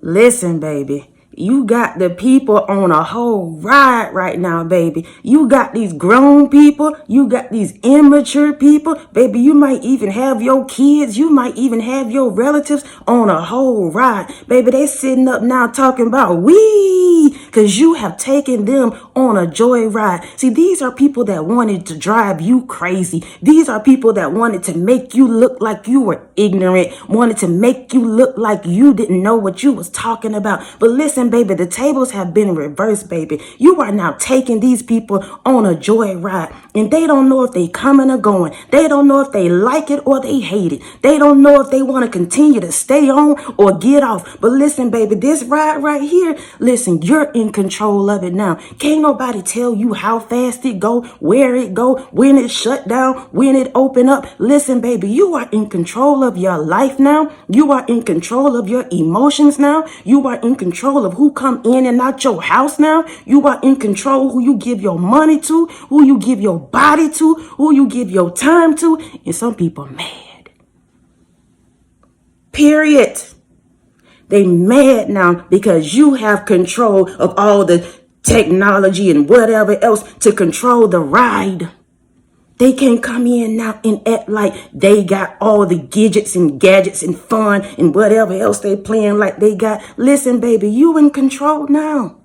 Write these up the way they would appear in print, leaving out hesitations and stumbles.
Listen, baby. You got the people on a whole ride right now, baby. You got these grown people. You got these immature people. Baby, you might even have your kids. You might even have your relatives on a whole ride. Baby, they sitting up now talking about we, because you have taken them on a joy ride. See, these are people that wanted to drive you crazy. These are people that wanted to make you look like you were ignorant, wanted to make you look like you didn't know what you was talking about. But listen, baby, the tables have been reversed, baby. You are now taking these people on a joy ride, and they don't know if they coming or going. They don't know if they like it or they hate it. They don't know if they want to continue to stay on or get off. But listen, baby, this ride right here, listen, you're in control of it now. Can't nobody tell you how fast it go, where it go, when it shut down, when it open up. Listen, baby, you are in control of your life now. You are in control of your emotions now. You are in control of who come in and out your house now. You are in control who you give your money to, who you give your body to, who you give your time to. And some people mad. Period. They mad now because you have control of all the technology and whatever else to control the ride. They can't come in now and act like they got all the gadgets and fun and whatever else they playing like they got. Listen, baby, you in control now.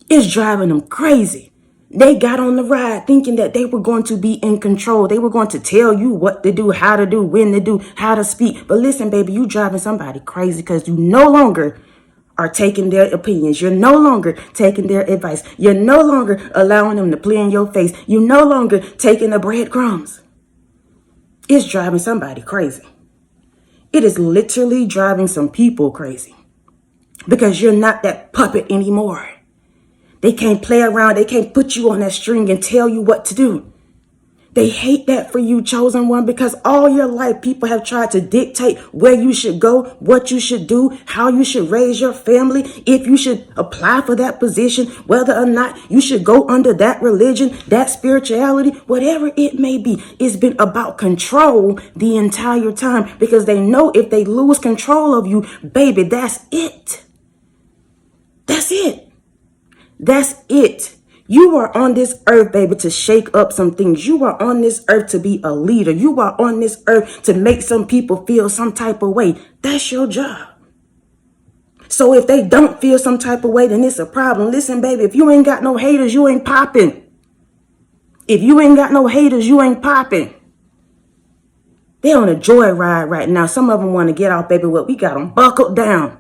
It's driving them crazy. They got on the ride thinking that they were going to be in control. They were going to tell you what to do, how to do, when to do, how to speak. But listen, baby, you driving somebody crazy because you no longer are taking their opinions. You're no longer taking their advice. You're no longer allowing them to play in your face. You're no longer taking the breadcrumbs. It's driving somebody crazy. It is literally driving some people crazy because you're not that puppet anymore. They can't play around. They can't put you on that string and tell you what to do. They hate that for you, chosen one, because all your life people have tried to dictate where you should go, what you should do, how you should raise your family, if you should apply for that position, whether or not you should go under that religion, that spirituality, whatever it may be. It's been about control the entire time because they know if they lose control of you, baby, that's it. That's it. That's it. You are on this earth, baby, to shake up some things. You are on this earth to be a leader. You are on this earth to make some people feel some type of way. That's your job. So if they don't feel some type of way, then it's a problem. Listen, baby, if you ain't got no haters, you ain't popping. If you ain't got no haters, you ain't popping. They're on a joyride right now. Some of them want to get off, baby. Well, we got them buckled down.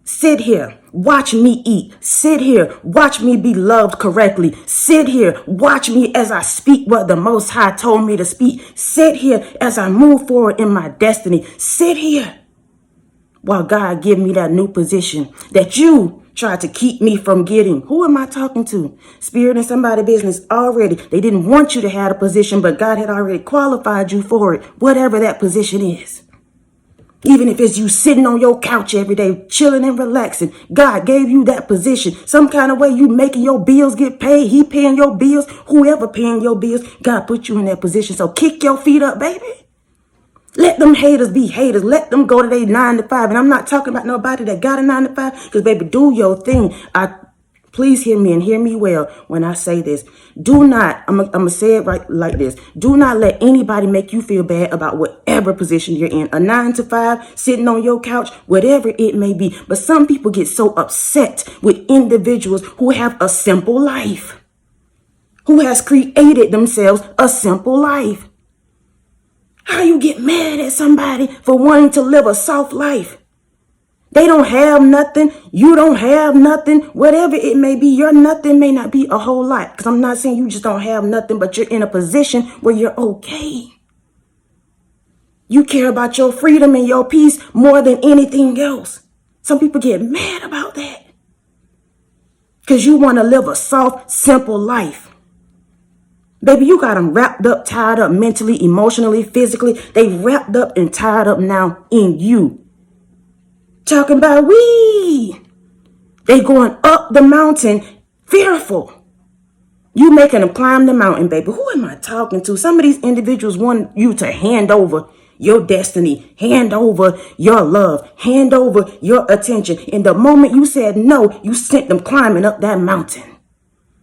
Sit here, watch me eat. Sit here, watch me be loved correctly. Sit here, watch me as I speak what the Most High told me to speak. Sit here as I move forward in my destiny. Sit here while God give me that new position that you tried to keep me from getting. Who am I talking to? Spirit in somebody's business already. They didn't want you to have a position, but God had already qualified you for it, whatever that position is. Even if it's you sitting on your couch every day, chilling and relaxing, God gave you that position. Some kind of way you making your bills get paid. He paying your bills. Whoever paying your bills, God put you in that position. So kick your feet up, baby. Let them haters be haters. Let them go to their 9 to 5. And I'm not talking about nobody that got a 9 to 5. Because, baby, do your thing. Please hear me and hear me well when I say this. Do not, I'm going to say it right like this. Do not let anybody make you feel bad about whatever position you're in. A 9 to 5, sitting on your couch, whatever it may be. But some people get so upset with individuals who have a simple life, who has created themselves a simple life. How you get mad at somebody for wanting to live a soft life? They don't have nothing. You don't have nothing. Whatever it may be, your nothing may not be a whole lot. Because I'm not saying you just don't have nothing, but you're in a position where you're okay. You care about your freedom and your peace more than anything else. Some people get mad about that. Because you want to live a soft, simple life. Baby, you got them wrapped up, tied up mentally, emotionally, physically. They wrapped up and tied up now in you. Talking about they going up the mountain fearful. You making them climb the mountain, baby. Who am I talking to? Some of these individuals want you to hand over your destiny. Hand over your love. Hand over your attention. And the moment you said no, you sent them climbing up that mountain.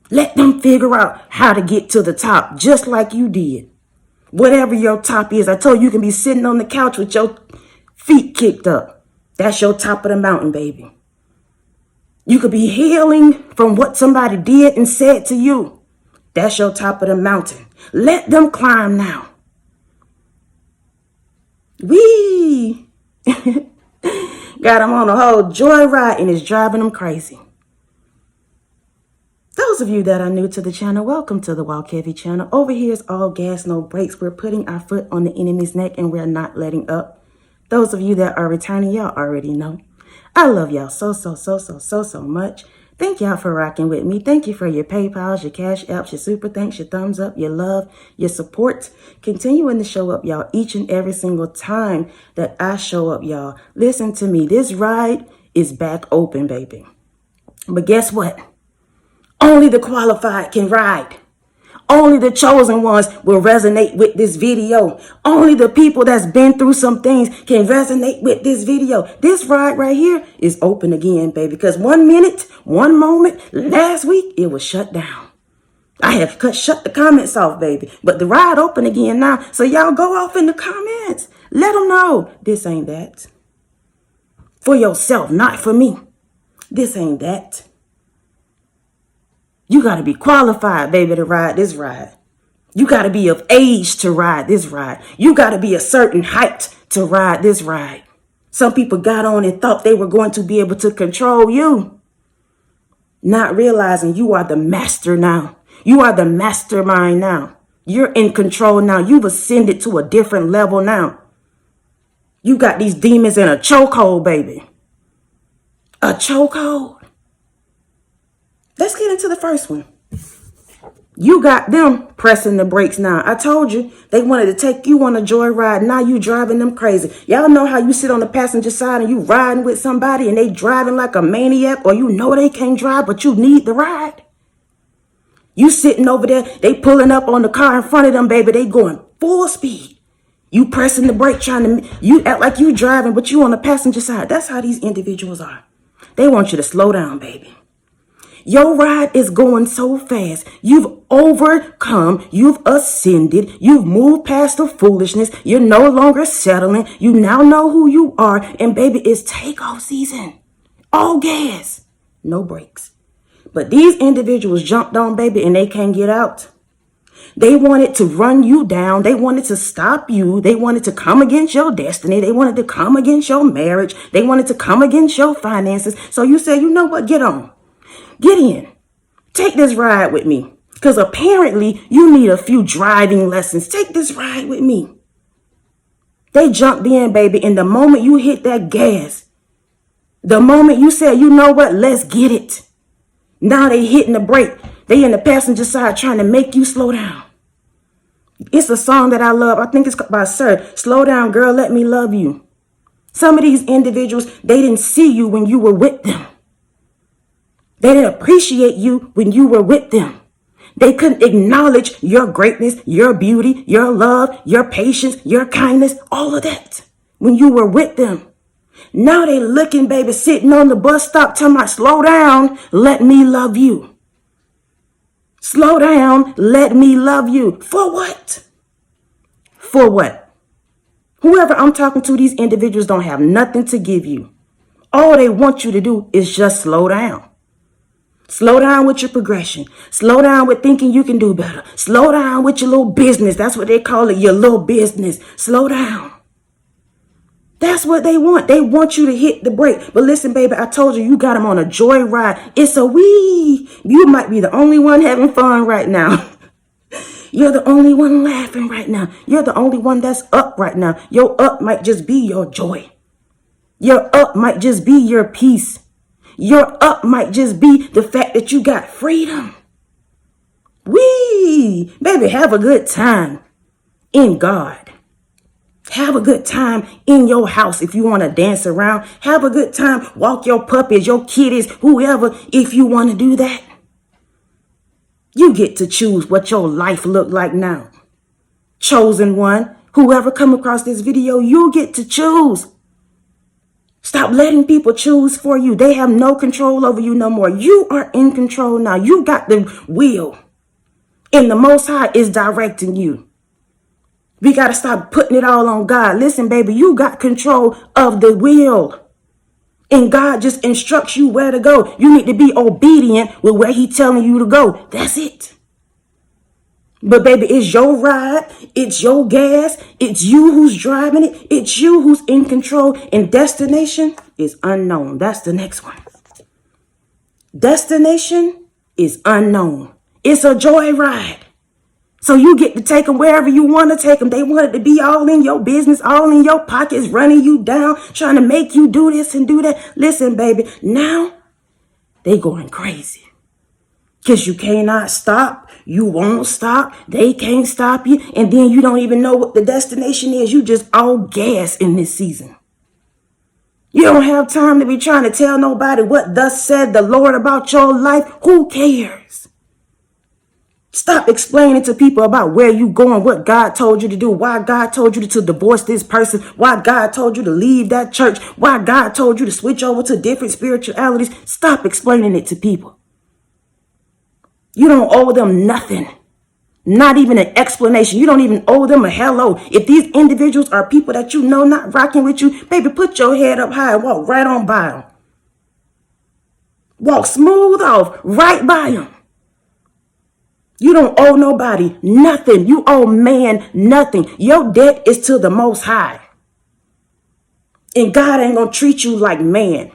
Let them figure out how to get to the top, just like you did. Whatever your top is, I told you, you can be sitting on the couch with your feet kicked up. That's your top of the mountain, baby. You could be healing from what somebody did and said to you. That's your top of the mountain. Let them climb now. Wee! Got them on a whole joyride and it's driving them crazy. Those of you that are new to the channel, welcome to the Walk Heavy channel. Over here is all gas, no brakes. We're putting our foot on the enemy's neck and we're not letting up. Those of you that are returning, y'all already know. I love y'all so much. Thank y'all for rocking with me. Thank you for your PayPals, your Cash Apps, your Super Thanks, your thumbs up, your love, your support. Continuing to show up, y'all, each and every single time that I show up, y'all. Listen to me. This ride is back open, baby. But guess what? Only the qualified can ride. Only the chosen ones will resonate with this video. Only the people that's been through some things can resonate with this video. This ride right here is open again, baby. Because 1 minute, 1 moment, last week, it was shut down. I have shut the comments off, baby. But the ride open again now. So y'all go off in the comments. Let them know this ain't that. For yourself, not for me. This ain't that. You got to be qualified, baby, to ride this ride. You got to be of age to ride this ride. You got to be a certain height to ride this ride. Some people got on and thought they were going to be able to control you, not realizing you are the master now. You are the mastermind now. You're in control now. You've ascended to a different level now. You got these demons in a chokehold, baby. A chokehold. Let's get into the first one. You got them pressing the brakes now. I told you they wanted to take you on a joyride. Now you driving them crazy. Y'all know how you sit on the passenger side and you riding with somebody and they driving like a maniac, or you know they can't drive, but you need the ride. You sitting over there, they pulling up on the car in front of them, baby. They going full speed. You pressing the brake, you act like you driving, but you on the passenger side. That's how these individuals are. They want you to slow down, baby. Your ride is going so fast. You've overcome. You've ascended. You've moved past the foolishness. You're no longer settling. You now know who you are. And baby, it's takeoff season. All gas. No brakes. But these individuals jumped on, baby, and they can't get out. They wanted to run you down. They wanted to stop you. They wanted to come against your destiny. They wanted to come against your marriage. They wanted to come against your finances. So you said, you know what? Get on. Get in. Take this ride with me. Because apparently you need a few driving lessons. Take this ride with me. They jumped in, baby. And the moment you hit that gas, the moment you said, you know what, let's get it. Now they hitting the brake. They in the passenger side trying to make you slow down. It's a song that I love. I think it's by Sir. Slow down, girl, let me love you. Some of these individuals, they didn't see you when you were with them. They didn't appreciate you when you were with them. They couldn't acknowledge your greatness, your beauty, your love, your patience, your kindness, all of that when you were with them. Now they looking, baby, sitting on the bus stop telling me, slow down, let me love you. Slow down, let me love you. For what? For what? Whoever I'm talking to, these individuals don't have nothing to give you. All they want you to do is just slow down. Slow down with your progression. Slow down with thinking you can do better. Slow down with your little business. That's what they call it, your little business. Slow down. That's what they want. They want you to hit the brake. But listen, baby, I told you, you got them on a joyride. It's a wee. You might be the only one having fun right now. You're the only one laughing right now. You're the only one that's up right now. Your up might just be your joy. Your up might just be your peace. Your up might just be the fact that you got freedom. Wee! Baby, have a good time in God. Have a good time in your house if you want to dance around. Have a good time. Walk your puppies, your kitties, whoever, if you want to do that. You get to choose what your life look like now. Chosen one, Whoever come across this video, you get to choose. Stop letting people choose for you. They have no control over you no more. You are in control now. You got the wheel. And the Most High is directing you. We got to stop putting it all on God. Listen, baby, you got control of the wheel. And God just instructs you where to go. You need to be obedient with where He's telling you to go. That's it. But baby, it's your ride. It's your gas. It's you who's driving it. It's you who's in control. And destination is unknown. That's the next one. Destination is unknown. It's a joyride. So you get to take them wherever you want to take them. They want it to be all in your business, all in your pockets, running you down, trying to make you do this and do that. Listen, baby, now they going crazy. Because you cannot stop. You won't stop. They can't stop you. And then you don't even know what the destination is. You just all gas in this season. You don't have time to be trying to tell nobody what thus said the Lord about your life. Who cares? Stop explaining to people about where you going, what God told you to do, why God told you to divorce this person, why God told you to leave that church, why God told you to switch over to different spiritualities. Stop explaining it to people. You don't owe them nothing. Not even an explanation. You don't even owe them a hello. If these individuals are people that you know not rocking with you, baby, put your head up high and walk right on by them. Walk smooth off right by them. You don't owe nobody nothing. You owe man nothing. Your debt is to the Most High. And God ain't going to treat you like man.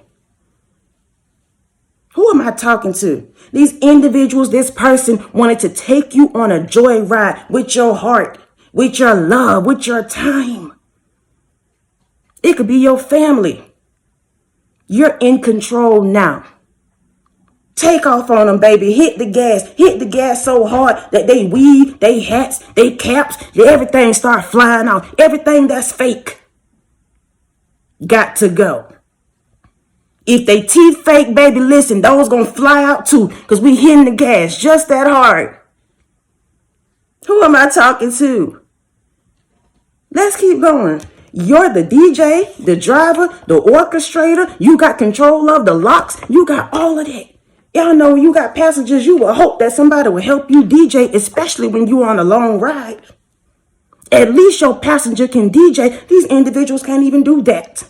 Who am I talking to? These individuals, this person wanted to take you on a joyride with your heart, with your love, with your time. It could be your family. You're in control now. Take off on them, baby. Hit the gas. Hit the gas so hard that they weave, they hats, they caps, everything start flying off. Everything that's fake got to go. If they teeth fake, baby, listen, those gonna fly out too, because we hitting the gas just that hard. Who am I talking to? Let's keep going. You're the DJ, the driver, the orchestrator. You got control of the locks. You got all of that. Y'all know you got passengers. You will hope that somebody will help you DJ, especially when you're on a long ride. At least your passenger can DJ. These individuals can't even do that.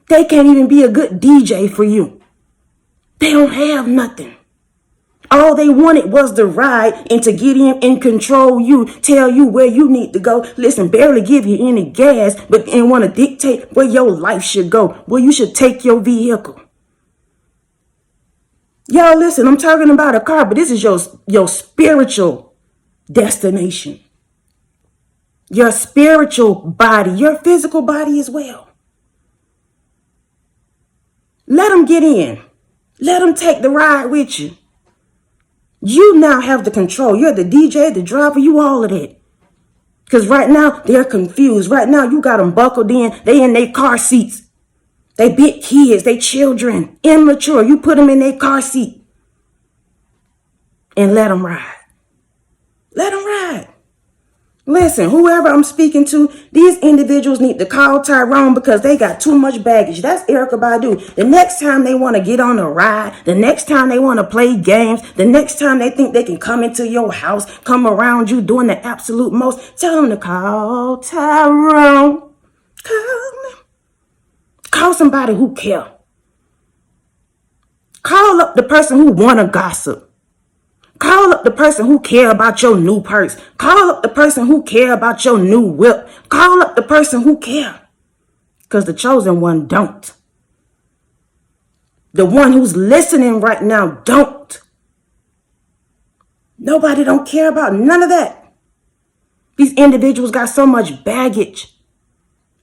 They can't even be a good DJ for you. They don't have nothing. All they wanted was the ride and to get in and control you, tell you where you need to go. Listen, barely give you any gas, but and want to dictate where your life should go, where you should take your vehicle. Y'all, listen, I'm talking about a car, but this is your spiritual destination. Your spiritual body, your physical body as well. Let them get in. Let them take the ride with you. You now have the control. You're the DJ, the driver, you all of that. Because right now, they're confused. Right now, you got them buckled in. They in their car seats. They big kids, they children, immature. You put them in their car seat and let them ride. Let them ride. Listen, whoever I'm speaking to, these individuals need to call Tyrone because they got too much baggage. That's Erykah Badu. The next time they want to get on a ride, the next time they want to play games, the next time they think they can come into your house, come around you doing the absolute most, tell them to call Tyrone. Call him. Call somebody who care. Call up the person who want to gossip. Call up the person who care about your new purse. Call up the person who care about your new whip. Call up the person who care. Because the chosen one don't. The one who's listening right now don't. Nobody don't care about none of that. These individuals got so much baggage.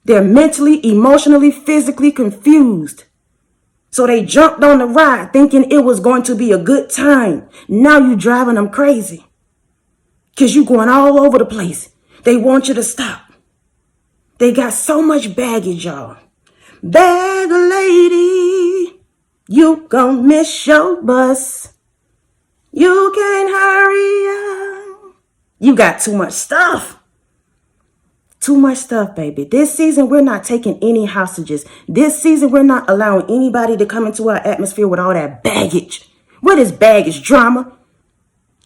They're mentally, emotionally, physically confused. So they jumped on the ride thinking it was going to be a good time. Now you driving them crazy. Because you going all over the place. They want you to stop. They got so much baggage, y'all. Bag lady, you gon' miss your bus. You can't hurry up. You got too much stuff. Too much stuff, baby. This season, we're not taking any hostages. This season, we're not allowing anybody to come into our atmosphere with all that baggage. What is baggage? Drama,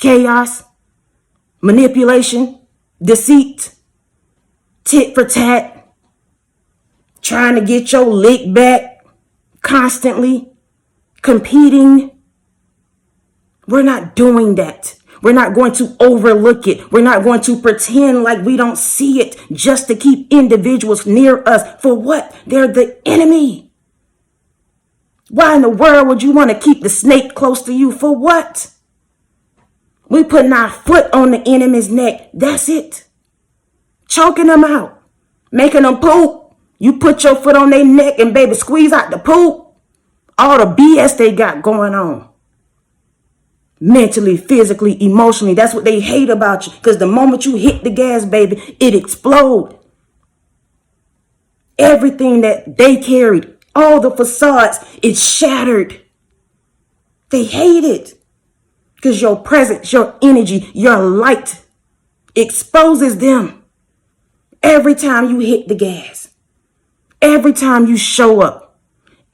chaos, manipulation, deceit, tit for tat, trying to get your lick back, constantly competing. We're not doing that. We're not going to overlook it. We're not going to pretend like we don't see it just to keep individuals near us. For what? They're the enemy. Why in the world would you want to keep the snake close to you? For what? We putting our foot on the enemy's neck. That's it. Choking them out. Making them poop. You put your foot on their neck and baby squeeze out the poop. All the BS they got going on. Mentally, physically, emotionally. That's what they hate about you. Because the moment you hit the gas, baby, it explodes. Everything that they carried, all the facades, it's shattered. They hate it. Because your presence, your energy, your light exposes them. Every time you hit the gas. Every time you show up.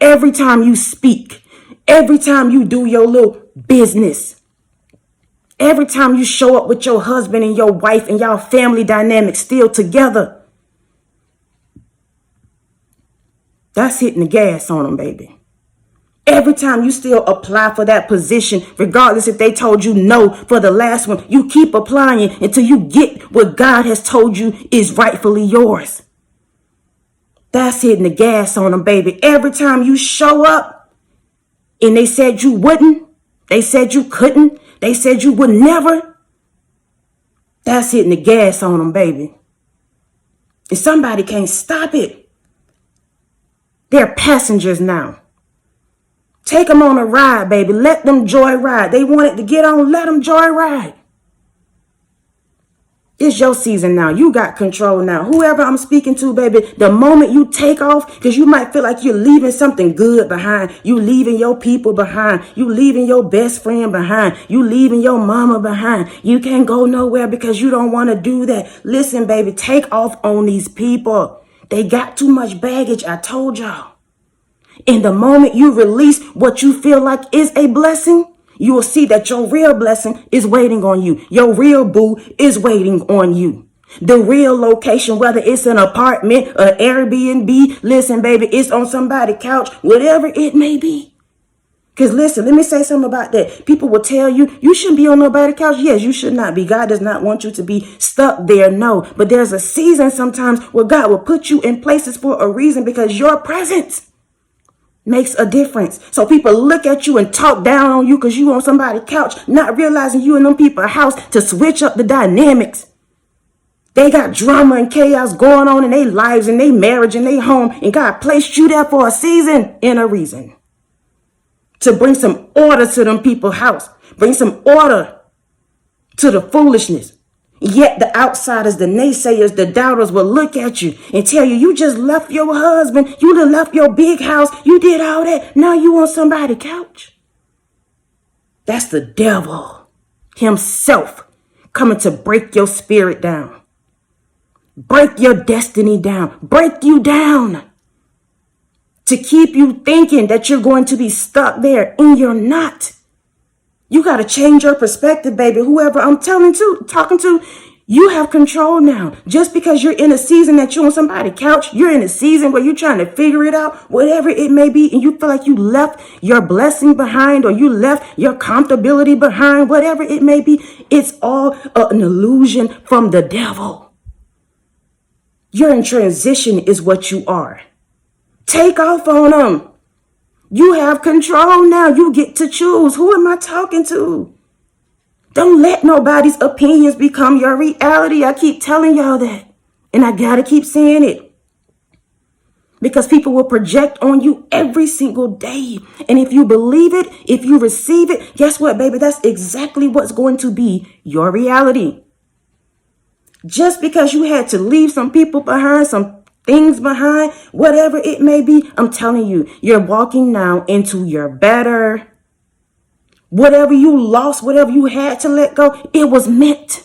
Every time you speak. Every time you do your little business. Every time you show up with your husband and your wife and y'all family dynamics still together. That's hitting the gas on them, baby. Every time you still apply for that position, regardless if they told you no for the last one, you keep applying until you get what God has told you is rightfully yours. That's hitting the gas on them, baby. Every time you show up and they said you wouldn't, they said you couldn't, they said you would never, that's hitting the gas on them, baby. And somebody can't stop it. They're passengers now. Take them on a ride, baby. Let them joy ride. They wanted to get on, let them joy ride. It's your season now. You got control now. Whoever I'm speaking to, baby, the moment you take off, because you might feel like you're leaving something good behind. You leaving your people behind. You leaving your best friend behind. You leaving your mama behind. You can't go nowhere because you don't want to do that. Listen, baby, take off on these people. They got too much baggage. I told y'all. In the moment you release what you feel like is a blessing, you will see that your real blessing is waiting on you. Your real boo is waiting on you. The real location, whether it's an apartment, an Airbnb, listen, baby, it's on somebody's couch, whatever it may be. Because listen, let me say something about that. People will tell you, you shouldn't be on nobody's couch. Yes, you should not be. God does not want you to be stuck there. No, but there's a season sometimes where God will put you in places for a reason because your presence makes a difference. So people look at you and talk down on you because you on somebody's couch, not realizing you in them people's house to switch up the dynamics. They got drama and chaos going on in their lives and their marriage and their home. And God placed you there for a season and a reason. To bring some order to them people's house. Bring some order to the foolishness. Yet the outsiders, the naysayers, the doubters will look at you and tell you, you just left your husband. You done left your big house. You did all that. Now you on somebody's couch. That's the devil himself coming to break your spirit down. Break your destiny down. Break you down. To keep you thinking that you're going to be stuck there and you're not. You got to change your perspective, baby. Whoever I'm talking to, you have control now. Just because you're in a season that you're on somebody's couch, you're in a season where you're trying to figure it out, whatever it may be, and you feel like you left your blessing behind or you left your comfortability behind, whatever it may be, it's all an illusion from the devil. You're in transition is what you are. Take off on them. You have control now. You get to choose. Who am I talking to? Don't let nobody's opinions become your reality. I keep telling y'all that. And I got to keep saying it. Because people will project on you every single day. And if you believe it, if you receive it, guess what, baby? That's exactly what's going to be your reality. Just because you had to leave some people behind, some things behind, whatever it may be, I'm telling you, you're walking now into your better. Whatever you lost, whatever you had to let go, it was meant.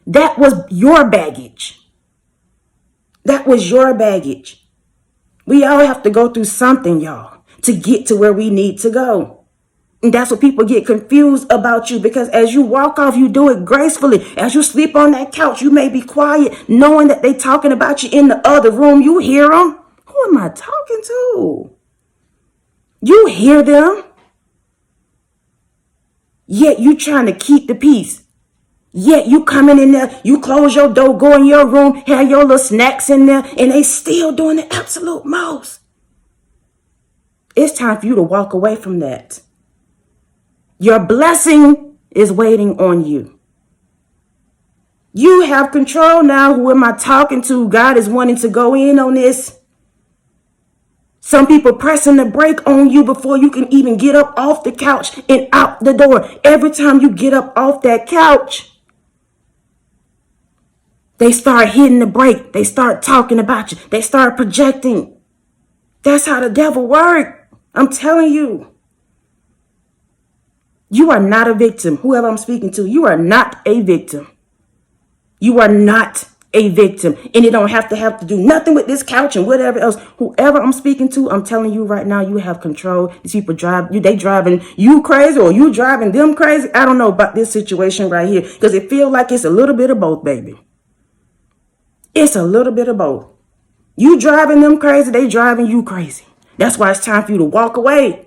That was your baggage. That was your baggage. We all have to go through something, y'all, to get to where we need to go. And that's what people get confused about you, because as you walk off, you do it gracefully. As you sleep on that couch, you may be quiet, knowing that they talking about you in the other room. You hear them. Who am I talking to? You hear them. Yet you trying to keep the peace. Yet you coming in there, you close your door, go in your room, have your little snacks in there, and they still doing the absolute most. It's time for you to walk away from that. Your blessing is waiting on you. You have control now. Who am I talking to? God is wanting to go in on this. Some people pressing the brake on you before you can even get up off the couch and out the door. Every time you get up off that couch, they start hitting the brake. They start talking about you. They start projecting. That's how the devil works. I'm telling you. You are not a victim. Whoever I'm speaking to, you are not a victim. You are not a victim. And it don't have to do nothing with this couch and whatever else. Whoever I'm speaking to, I'm telling you right now, you have control. These people they driving you crazy, or you driving them crazy. I don't know about this situation right here, because it feels like it's a little bit of both, baby. It's a little bit of both. You driving them crazy, they driving you crazy. That's why it's time for you to walk away.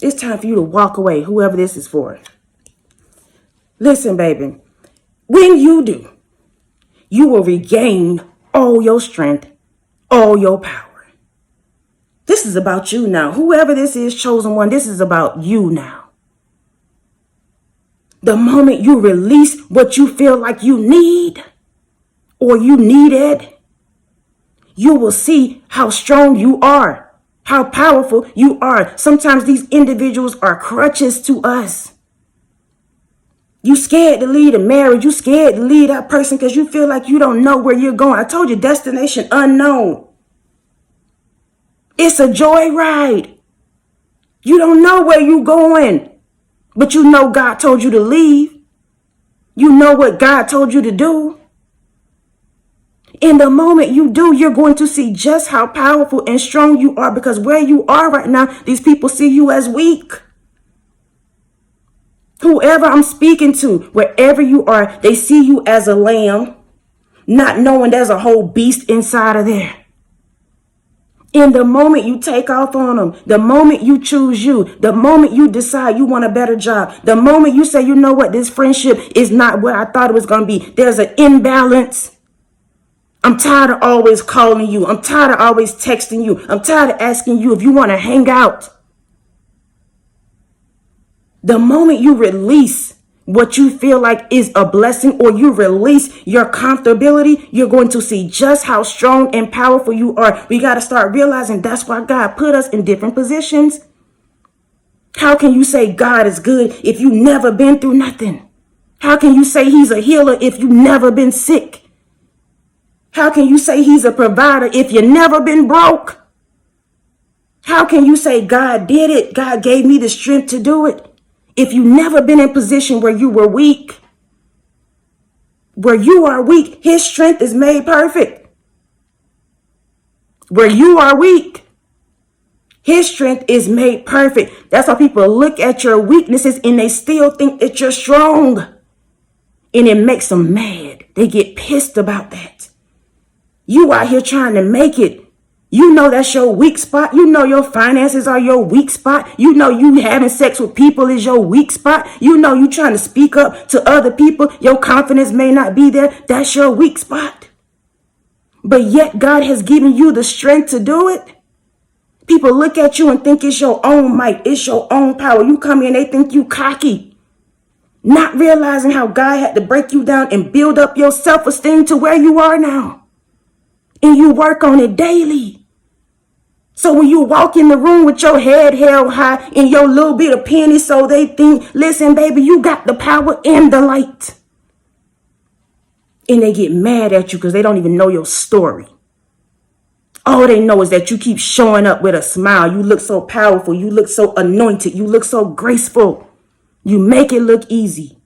It's time for you to walk away, whoever this is for. Listen, baby, when you do, you will regain all your strength, all your power. This is about you now. Whoever this is, chosen one, this is about you now. The moment you release what you feel like you need or you needed, you will see how strong you are, how powerful you are. Sometimes these individuals are crutches to us. You scared to lead a marriage. You scared to lead that person because you feel like you don't know where you're going. I told you, destination unknown. It's a joyride. You don't know where you're going, but you know God told you to leave. You know what God told you to do. In the moment you do, you're going to see just how powerful and strong you are, because where you are right now, these people see you as weak. Whoever I'm speaking to, wherever you are, they see you as a lamb, not knowing there's a whole beast inside of there. In the moment you take off on them, the moment you choose you, the moment you decide you want a better job, the moment you say, you know what, this friendship is not what I thought it was going to be. There's an imbalance. I'm tired of always calling you. I'm tired of always texting you. I'm tired of asking you if you want to hang out. The moment you release what you feel like is a blessing, or you release your comfortability, you're going to see just how strong and powerful you are. We got to start realizing that's why God put us in different positions. How can you say God is good if you've never been through nothing? How can you say he's a healer if you've never been sick? How can you say he's a provider if you've never been broke? How can you say God did it? God gave me the strength to do it if you've never been in a position where you were weak? Where you are weak, his strength is made perfect. Where you are weak, his strength is made perfect. That's why people look at your weaknesses and they still think that you're strong. And it makes them mad. They get pissed about that. You out here trying to make it. You know that's your weak spot. You know your finances are your weak spot. You know you having sex with people is your weak spot. You know you trying to speak up to other people. Your confidence may not be there. That's your weak spot. But yet God has given you the strength to do it. People look at you and think it's your own might. It's your own power. You come in, they think you cocky. Not realizing how God had to break you down and build up your self-esteem to where you are now. And you work on it daily. So when you walk in the room with your head held high and your little bit of penny, so they think, listen, baby, you got the power and the light. And they get mad at you because they don't even know your story. All they know is that you keep showing up with a smile. You look so powerful. You look so anointed. You look so graceful. You make it look easy.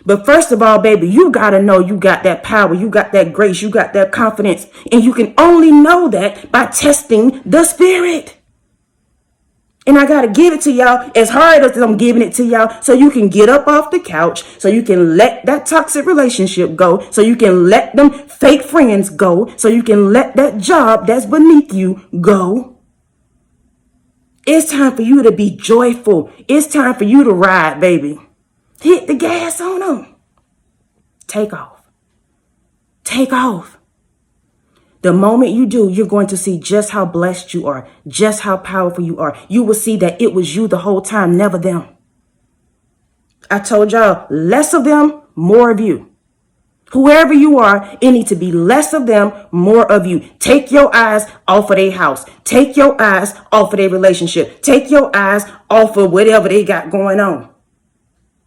But first of all, baby, you got to know you got that power. You got that grace. You got that confidence. And you can only know that by testing the spirit. And I got to give it to y'all as hard as I'm giving it to y'all so you can get up off the couch, so you can let that toxic relationship go, so you can let them fake friends go, so you can let that job that's beneath you go. It's time for you to be joyful. It's time for you to ride, baby. Hit the gas on them. Take off. Take off. The moment you do, you're going to see just how blessed you are, just how powerful you are. You will see that it was you the whole time, never them. I told y'all, less of them, more of you. Whoever you are, it needs to be less of them, more of you. Take your eyes off of their house. Take your eyes off of their relationship. Take your eyes off of whatever they got going on.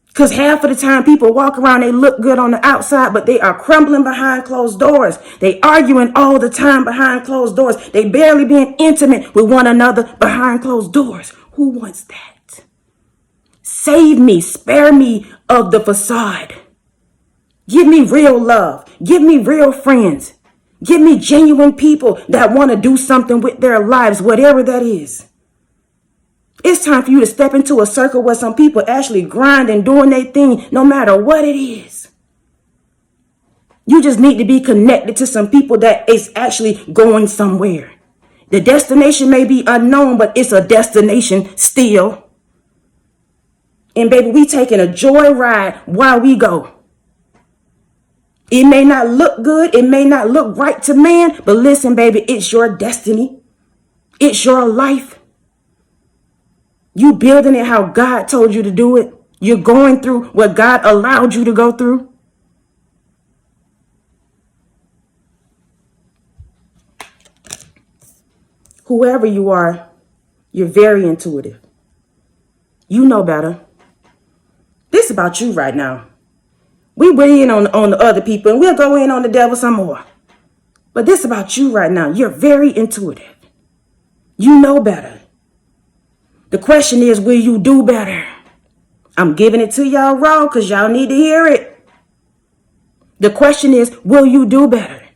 Because half of the time people walk around, they look good on the outside, but they are crumbling behind closed doors. They arguing all the time behind closed doors. They barely being intimate with one another behind closed doors. Who wants that? Save me, spare me of the facade. Give me real love. Give me real friends. Give me genuine people that want to do something with their lives, whatever that is. It's time for you to step into a circle where some people actually grind and doing their thing no matter what it is. You just need to be connected to some people that is actually going somewhere. The destination may be unknown, but it's a destination still. And baby, we taking a joy ride while we go. It may not look good. It may not look right to man, but listen, baby, it's your destiny. It's your life. You building it how God told you to do it. You're going through what God allowed you to go through. Whoever you are, you're very intuitive. You know better. This is about you right now. We went in on the other people and we'll go in on the devil some more. But this is about you right now. You're very intuitive. You know better. The question is, will you do better? I'm giving it to y'all raw because y'all need to hear it. The question is, will you do better?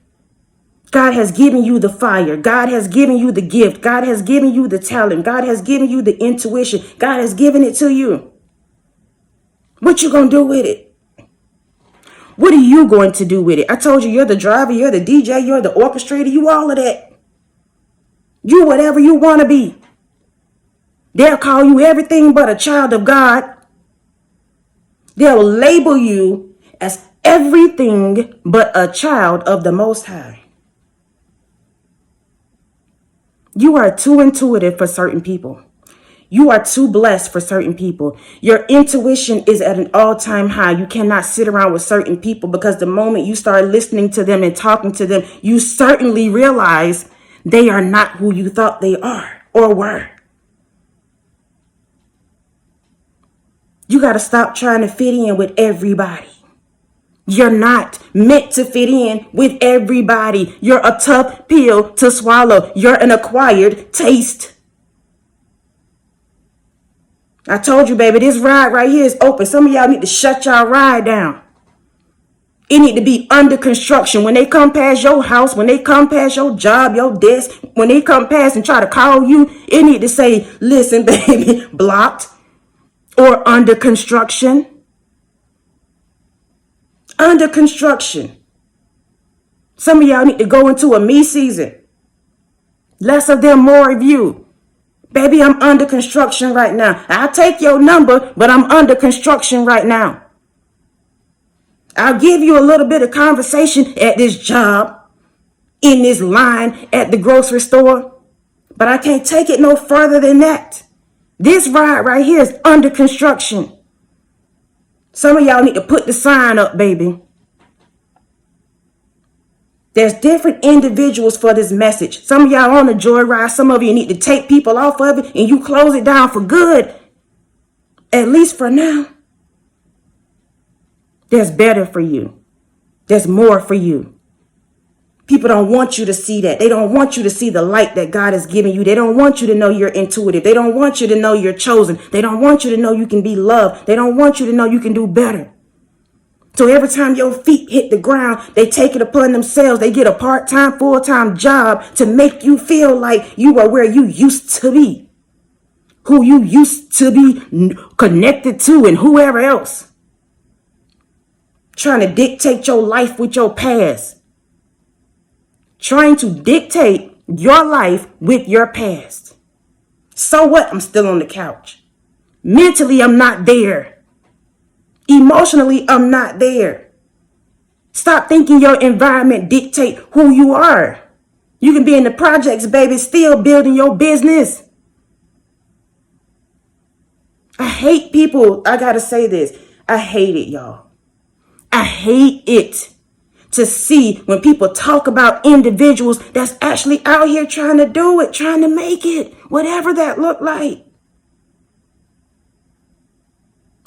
God has given you the fire. God has given you the gift. God has given you the talent. God has given you the intuition. God has given it to you. What you gonna do with it? What are you going to do with it? I told you, you're the driver, you're the DJ, you're the orchestrator, you all of that. You whatever you want to be. They'll call you everything but a child of God. They'll label you as everything but a child of the Most High. You are too intuitive for certain people. You are too blessed for certain people. Your intuition is at an all-time high. You cannot sit around with certain people because the moment you start listening to them and talking to them, you certainly realize they are not who you thought they are or were. You got to stop trying to fit in with everybody. You're not meant to fit in with everybody. You're a tough pill to swallow. You're an acquired taste. I told you, baby, this ride right here is open. Some of y'all need to shut y'all ride down. It need to be under construction. When they come past your house, when they come past your job, your desk, when they come past and try to call you, it need to say, listen, baby, blocked or under construction. Under construction. Some of y'all need to go into a me season. Less of them, more of you. Baby, I'm under construction right now. I'll take your number, but I'm under construction right now. I'll give you a little bit of conversation at this job, in this line at the grocery store, but I can't take it no further than that. This ride right here is under construction. Some of y'all need to put the sign up, baby. There's different individuals for this message. Some of y'all on a joyride. Some of you need to take people off of it and you close it down for good. At least for now. There's better for you. There's more for you. People don't want you to see that. They don't want you to see the light that God has given you. They don't want you to know you're intuitive. They don't want you to know you're chosen. They don't want you to know you can be loved. They don't want you to know you can do better. So every time your feet hit the ground, they take it upon themselves. They get a part-time, full-time job to make you feel like you are where you used to be, who you used to be connected to, and whoever else. Trying to dictate your life with your past. Trying to dictate your life with your past. So what? I'm still on the couch. Mentally, I'm not there. Emotionally, I'm not there. Stop thinking your environment dictate who you are. You can be in the projects, baby, still building your business. I hate people. I gotta say this. I hate it, y'all. I hate it to see when people talk about individuals that's actually out here trying to do it, trying to make it, whatever that look like.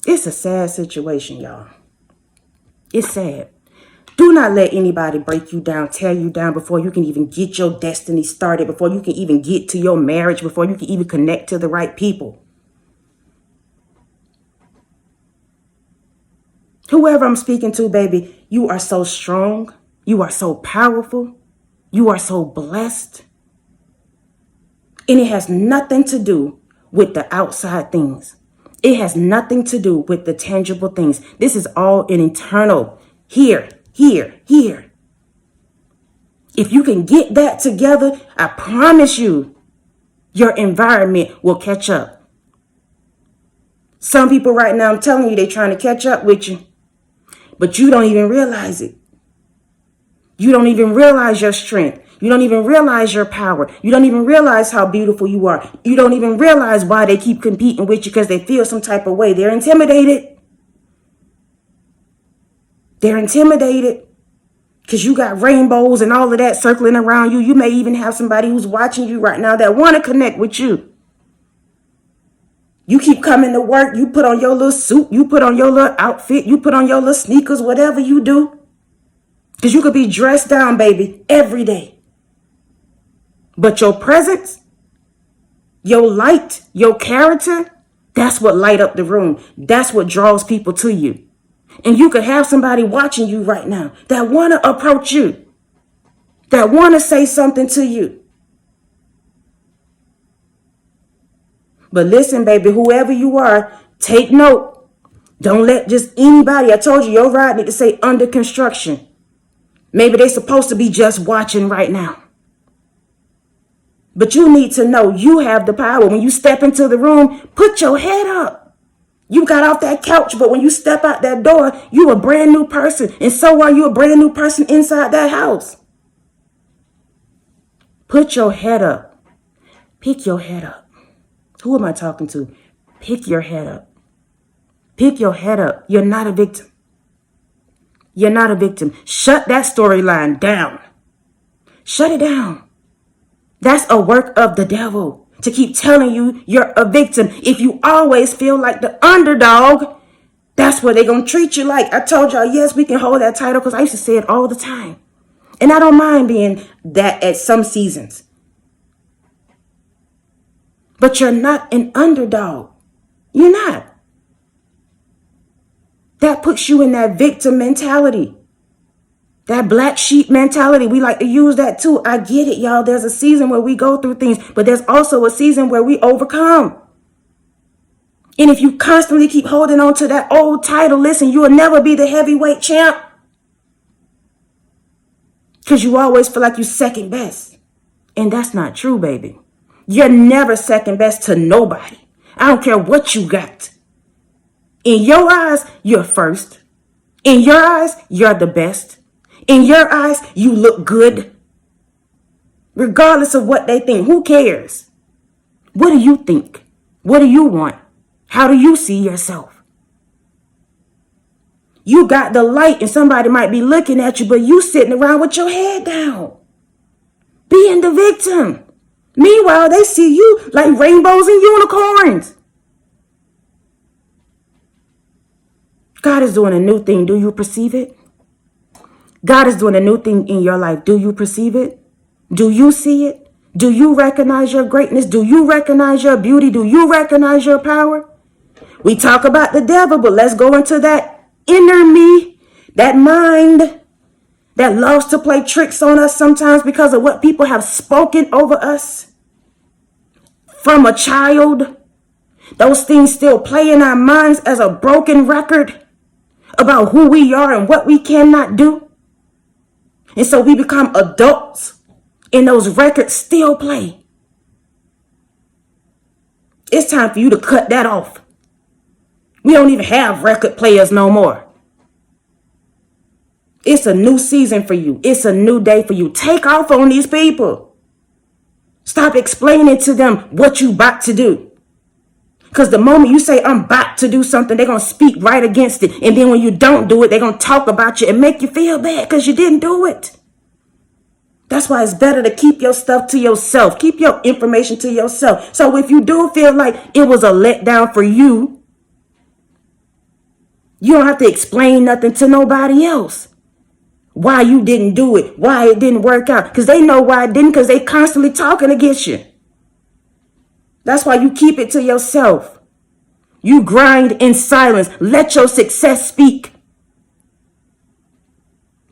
It's a sad situation, y'all. It's sad. Do not let anybody break you down, tear you down before you can even get your destiny started, before you can even get to your marriage, before you can even connect to the right people. Whoever I'm speaking to, baby, you are so strong. You are so powerful. You are so blessed. And it has nothing to do with the outside things. It has nothing to do with the tangible things. This is all an internal. Here. If you can get that together, I promise you, your environment will catch up. Some people right now, I'm telling you, they're trying to catch up with you. But you don't even realize it. You don't even realize your strength. You don't even realize your power. You don't even realize how beautiful you are. You don't even realize why they keep competing with you, because they feel some type of way. They're intimidated. They're intimidated because you got rainbows and all of that circling around you. You may even have somebody who's watching you right now that want to connect with you. You keep coming to work. You put on your little suit. You put on your little outfit. You put on your little sneakers, whatever you do. Because you could be dressed down, baby, every day. But your presence, your light, your character, that's what light up the room. That's what draws people to you. And you could have somebody watching you right now that want to approach you, that want to say something to you. But listen, baby, whoever you are, take note. Don't let just anybody. I told you, your ride need to say under construction. Maybe they're supposed to be just watching right now. But you need to know you have the power. When you step into the room, put your head up. You got off that couch, but when you step out that door, you a brand new person. And so are you a brand new person inside that house. Put your head up. Pick your head up. Who am I talking to? Pick your head up. Pick your head up. You're not a victim. You're not a victim. Shut that storyline down. Shut it down. That's a work of the devil to keep telling you you're a victim. If you always feel like the underdog, that's what they're going to treat you like. I told y'all, yes, we can hold that title because I used to say it all the time. And I don't mind being that at some seasons. But you're not an underdog. You're not. That puts you in that victim mentality. That black sheep mentality. We like to use that too. I get it, y'all. There's a season where we go through things, but there's also a season where we overcome. And if you constantly keep holding on to that old title, listen, you will never be the heavyweight champ. Because you always feel like you're second best. And that's not true, baby. You're never second best to nobody. I don't care what you got. In your eyes, you're first. In your eyes, you're the best. In your eyes, you look good. Regardless of what they think, who cares? What do you think? What do you want? How do you see yourself? You got the light and somebody might be looking at you, but you sitting around with your head down, being the victim. Meanwhile, they see you like rainbows and unicorns. God is doing a new thing. Do you perceive it? God is doing a new thing in your life. Do you perceive it? Do you see it? Do you recognize your greatness? Do you recognize your beauty? Do you recognize your power? We talk about the devil, but let's go into that inner me That mind that loves to play tricks on us sometimes because of what people have spoken over us from a child, those things still play in our minds as a broken record about who we are and what we cannot do. And so we become adults and those records still play. It's time for you to cut that off. We don't even have record players no more. It's a new season for you. It's a new day for you. Take off on these people. Stop explaining to them what you about to do. Because the moment you say, I'm about to do something, they're going to speak right against it. And then when you don't do it, they're going to talk about you and make you feel bad because you didn't do it. That's why it's better to keep your stuff to yourself. Keep your information to yourself. So if you do feel like it was a letdown for you, you don't have to explain nothing to nobody else. Why you didn't do it, why it didn't work out. Because they know why it didn't, because they constantly talking against you. That's why you keep it to yourself. You grind in silence. Let your success speak.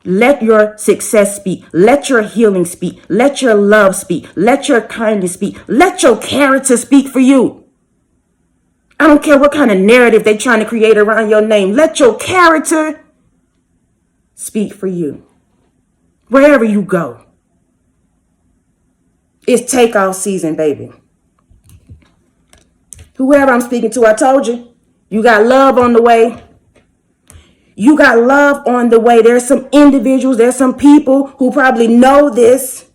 Let your success speak. Let your healing speak. Let your love speak. Let your kindness speak. Let your character speak for you. I don't care what kind of narrative they're trying to create around your name. Let your character speak for you. Wherever you go. It's takeoff season, baby. Whoever I'm speaking to, I told you, you got love on the way. You got love on the way. There's some individuals, there's some people who probably know this.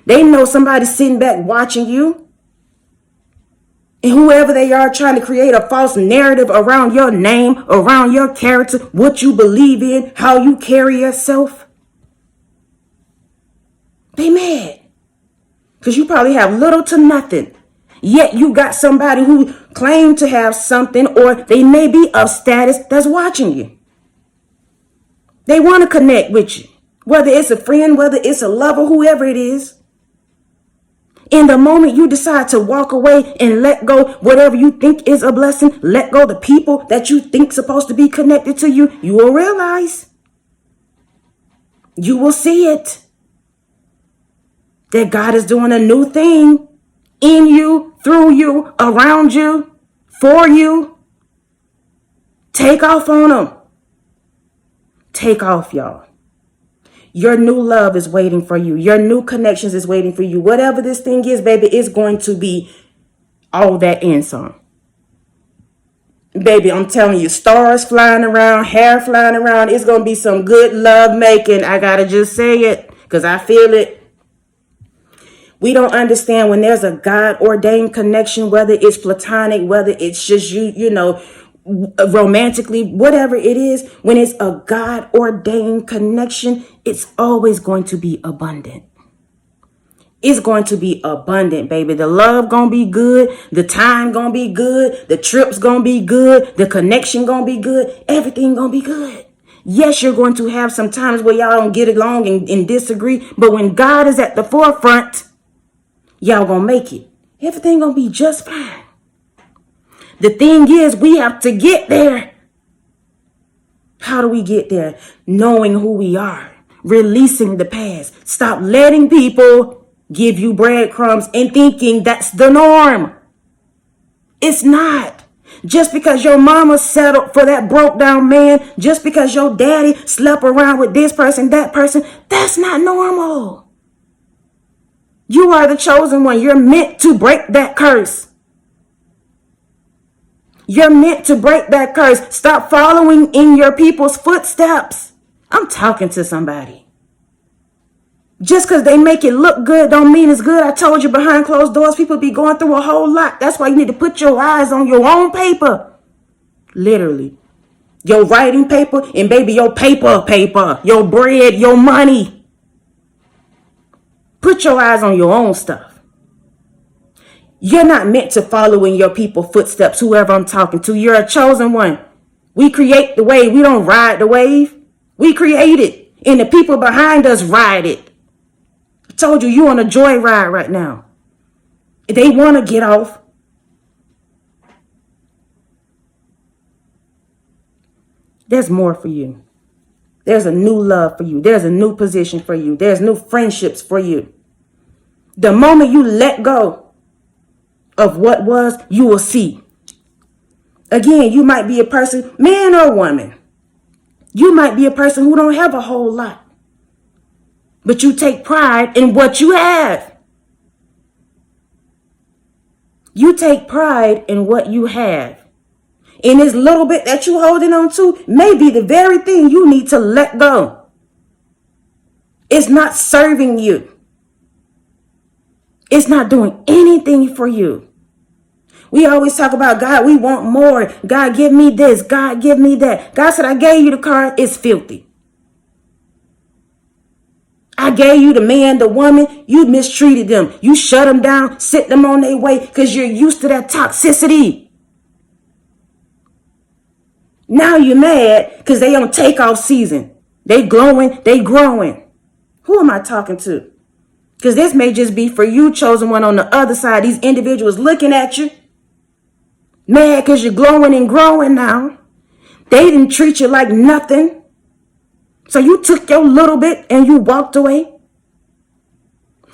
They know somebody sitting back watching you. And whoever they are trying to create a false narrative around your name, around your character, what you believe in, how you carry yourself. They mad. Because you probably have little to nothing. Yet you got somebody who claim to have something, or they may be of status, that's watching you. They want to connect with you. Whether it's a friend, whether it's a lover, whoever it is. In the moment you decide to walk away and let go whatever you think is a blessing, let go the people that you think supposed to be connected to you, you will realize. You will see it. That God is doing a new thing in you, through you, around you, for you. Take off on them. Take off, y'all. Your new love is waiting for you. Your new connections is waiting for you. Whatever this thing is, baby, it's going to be all that and some. Baby, I'm telling you, stars flying around, hair flying around. It's going to be some good love making. I got to just say it because I feel it. We don't understand when there's a God ordained connection, whether it's platonic, whether it's just you know, romantically, whatever it is, when it's a God ordained connection, it's always going to be abundant. It's going to be abundant, baby. The love gonna be good. The time gonna be good. The trip's gonna be good. The connection gonna be good. Everything gonna be good. Yes, you're going to have some times where y'all don't get along and disagree. But when God is at the forefront, y'all gonna make it. Everything gonna be just fine. The thing is, we have to get there. How do we get there? Knowing who we are. Releasing the past. Stop letting people give you breadcrumbs and thinking that's the norm. It's not. Just because your mama settled for that broke down man, just because your daddy slept around with this person, that person, that's not normal. You are the chosen one. You're meant to break that curse. You're meant to break that curse. Stop following in your people's footsteps. I'm talking to somebody. Just because they make it look good don't mean it's good. I told you, behind closed doors, people be going through a whole lot. That's why you need to put your eyes on your own paper. Literally. Your writing paper and baby, your paper, your bread, your money. Put your eyes on your own stuff. You're not meant to follow in your people's footsteps, whoever I'm talking to. You're a chosen one. We create the wave. We don't ride the wave. We create it. And the people behind us ride it. I told you, you're on a joyride right now. They want to get off. There's more for you. There's a new love for you. There's a new position for you. There's new friendships for you. The moment you let go of what was, you will see. Again, you might be a person, man or woman. You might be a person who don't have a whole lot, but you take pride in what you have. You take pride in what you have. And this little bit that you holding on to may be the very thing you need to let go. It's not serving you. It's not doing anything for you. We always talk about, God, we want more. God, give me this. God, give me that. God said, I gave you the car. It's filthy. I gave you the man, the woman. You mistreated them. You shut them down, sit them on their way because you're used to that toxicity. Now you're mad because they on takeoff season. They glowing, they growing. Who am I talking to? Because this may just be for you, chosen one on the other side. These individuals looking at you. Mad because you're glowing and growing now. They didn't treat you like nothing. So you took your little bit and you walked away.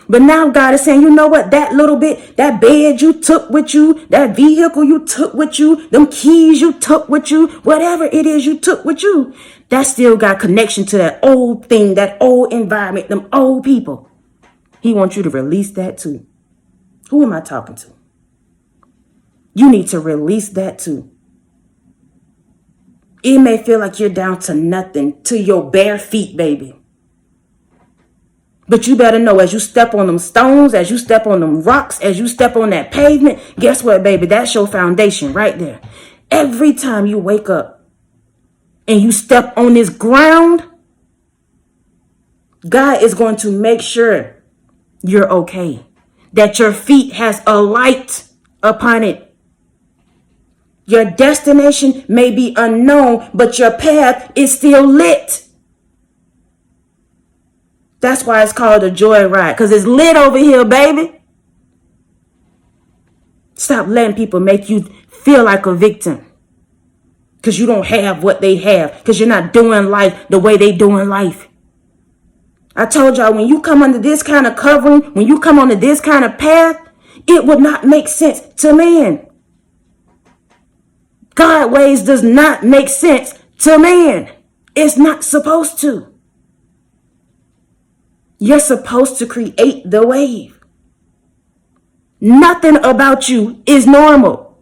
But now God is saying, you know what? That little bit, that bed you took with you, that vehicle you took with you, them keys you took with you, whatever it is you took with you, that still got connection to that old thing, that old environment, them old people. He wants you to release that too. Who am I talking to? You need to release that too. It may feel like you're down to nothing, to your bare feet, baby. But you better know, as you step on them stones, as you step on them rocks, as you step on that pavement, guess what, baby? That's your foundation right there. Every time you wake up and you step on this ground, God is going to make sure you're okay, that your feet has a light upon it. Your destination may be unknown, but your path is still lit. That's why it's called a joy ride, because it's lit over here, baby. Stop letting people make you feel like a victim because you don't have what they have, because you're not doing life the way they doing life. I told y'all, when you come under this kind of covering, when you come onto this kind of path, it would not make sense to man. God ways does not make sense to man. It's not supposed to. You're supposed to create the wave. Nothing about you is normal.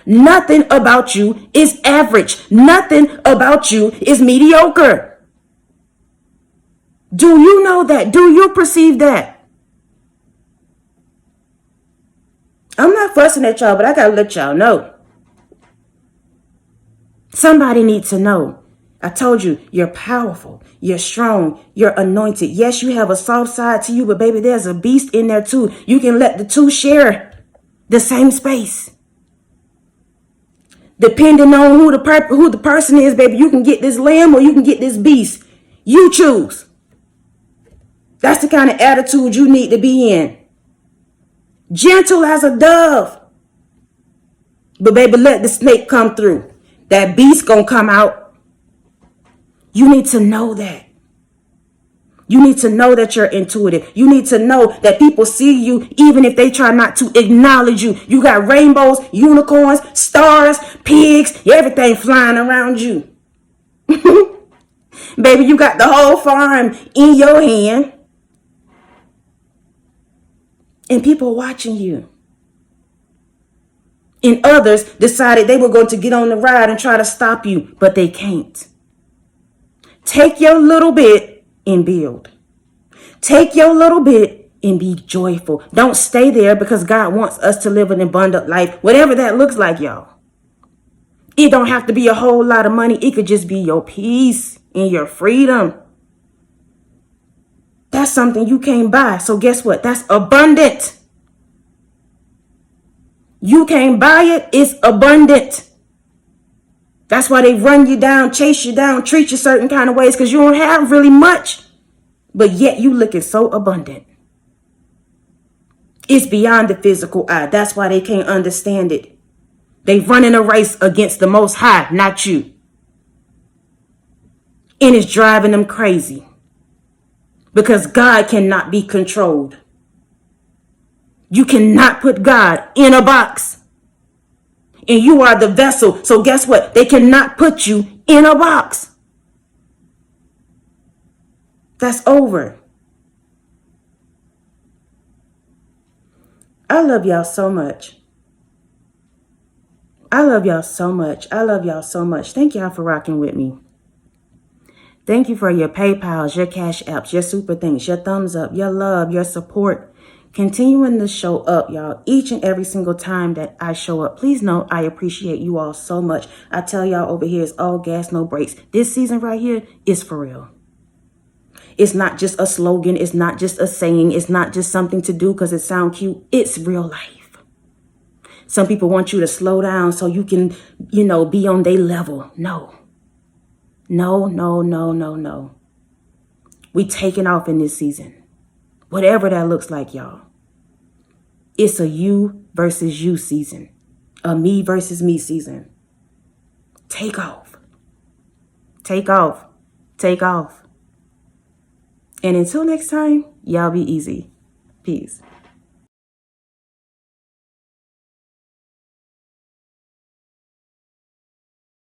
Nothing about you is average. Nothing about you is mediocre. Do you know that? Do you perceive that? I'm not fussing at y'all, but I gotta let y'all know. Somebody needs to know. I told you, you're powerful, you're strong, you're anointed. Yes, you have a soft side to you, but baby, there's a beast in there too. You can let the two share the same space. Depending on who the person is, baby, you can get this lamb or you can get this beast. You choose. That's the kind of attitude you need to be in. Gentle as a dove. But baby, let the snake come through. That beast gonna come out. You need to know that. You need to know that you're intuitive. You need to know that people see you even if they try not to acknowledge you. You got rainbows, unicorns, stars, pigs, everything flying around you. Baby, you got the whole farm in your hand. And people watching you. And others decided they were going to get on the ride and try to stop you, but they can't. Take your little bit and build. Take your little bit and be joyful. Don't stay there, because God wants us to live an abundant life, whatever that looks like, y'all. It don't have to be a whole lot of money. It could just be your peace and your freedom. That's something you can't buy. So guess what? That's abundant. You can't buy it. It's abundant. That's why they run you down, chase you down, treat you certain kind of ways, because you don't have really much. But yet you looking so abundant. It's beyond the physical eye. That's why they can't understand it. They running a race against the Most High, not you. And it's driving them crazy. Because God cannot be controlled. You cannot put God in a box. And you are the vessel. So guess what? They cannot put you in a box. That's over. I love y'all so much. I love y'all so much. I love y'all so much. Thank y'all for rocking with me. Thank you for your PayPals, your Cash Apps, your super things, your thumbs up, your love, your support. Continuing to show up, y'all, each and every single time that I show up. Please know I appreciate you all so much. I tell y'all over here, it's all gas, no brakes. This season right here is for real. It's not just a slogan. It's not just a saying. It's not just something to do because it sounds cute. It's real life. Some people want you to slow down so you can, be on their level. No. No, no, no, no, no. We taking off in this season. Whatever that looks like, y'all. It's a you versus you season. A me versus me season. Take off. Take off. Take off. And until next time, y'all be easy. Peace.